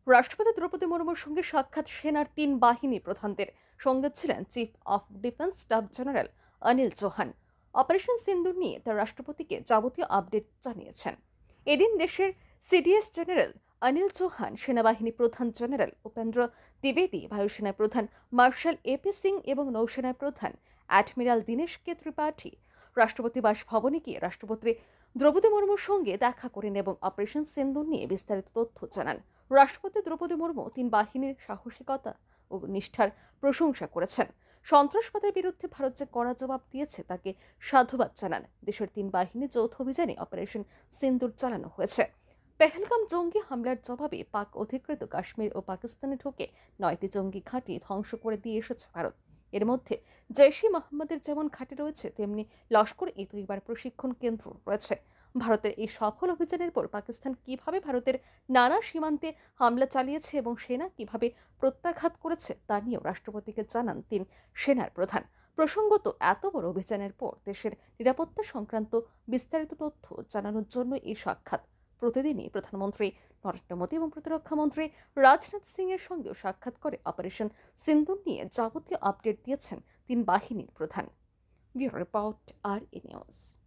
রাষ্ট্রপতি দ্রৌপদী মুর্মুর সঙ্গে সাক্ষাৎ সেনার ৩ বাহিনী প্রধানদের। সঙ্গে ছিলেন chief of defence staff general Anil Chauhan. Operation Sindoor নিয়ে তার রাষ্ট্রপতিকে যাবতীয় আপডেট জানিয়েছেন। এদিন দেশের সিডিএস জেনারেল অনিল চৌহান, সেনাবাহিনী প্রধান জেনারেল উপেন্দ্র দ্বিবেদী, বায়ুসেনা প্রধান মার্শাল এপি সিং এবং নৌসেনা প্রধান অ্যাডমিরাল দীনেশকে ত্রিপাঠী রাষ্ট্রপতি বাসভবনে গিয়ে রাষ্ট্রপতি দ্রৌপদী মুর্মুর সঙ্গে দেখা করেন এবং অপারেশন সিন্দুর নিয়ে বিস্তারিত তথ্য জানান। রাষ্ট্রপতি দ্রৌপদী মুর্মু ৩ বাহিনীর সাহসিকতা ও নিষ্ঠার প্রশংসা করেছেন। সন্ত্রাসবাদের বিরুদ্ধে ভারত যে কড়া জবাব দিয়েছে তাকে সাধুবাদ জানান। দেশের ৩ বাহিনী যৌথ অভিযানে অপারেশন সিন্দুর চালানো হয়েছে। পেহেলগাম জঙ্গি হামলার জবাবে পাক অধিকৃত কাশ্মীর ও পাকিস্তানে ঢুকে ৯টি জঙ্গি ঘাঁটি ধ্বংস করে দিয়ে এসেছে ভারত। এর মধ্যে জৈশ-ই মোহাম্মদের যেমন ঘাঁটি রয়েছে, তেমনি লস্কর-ই তৈবার প্রশিক্ষণ কেন্দ্র রয়েছে। ভারতের এই সফল অভিযানের পর পাকিস্তান কিভাবে ভারতের নানা সীমান্তে হামলা চালিয়েছে এবং সেনা কিভাবে প্রত্যাঘাত করেছে তা নিয়েও রাষ্ট্রপতিকে জানান ৩ সেনার প্রধান। প্রসঙ্গত, এত বড় অভিযানের পর দেশের নিরাপত্তা সংক্রান্ত বিস্তারিত তথ্য জানানোর জন্য এই সাক্ষাৎ। প্রতিদিনই প্রধানমন্ত্রী নরেন্দ্র মোদী এবং প্রতিরক্ষামন্ত্রী রাজনাথ সিং এর সঙ্গেও সাক্ষাৎ করে অপারেশন সিন্দুর নিয়ে যাবতীয় আপডেট দিয়েছেন ৩ বাহিনীর প্রধান। ব্যুরো রিপোর্ট, আর ই নিউজ।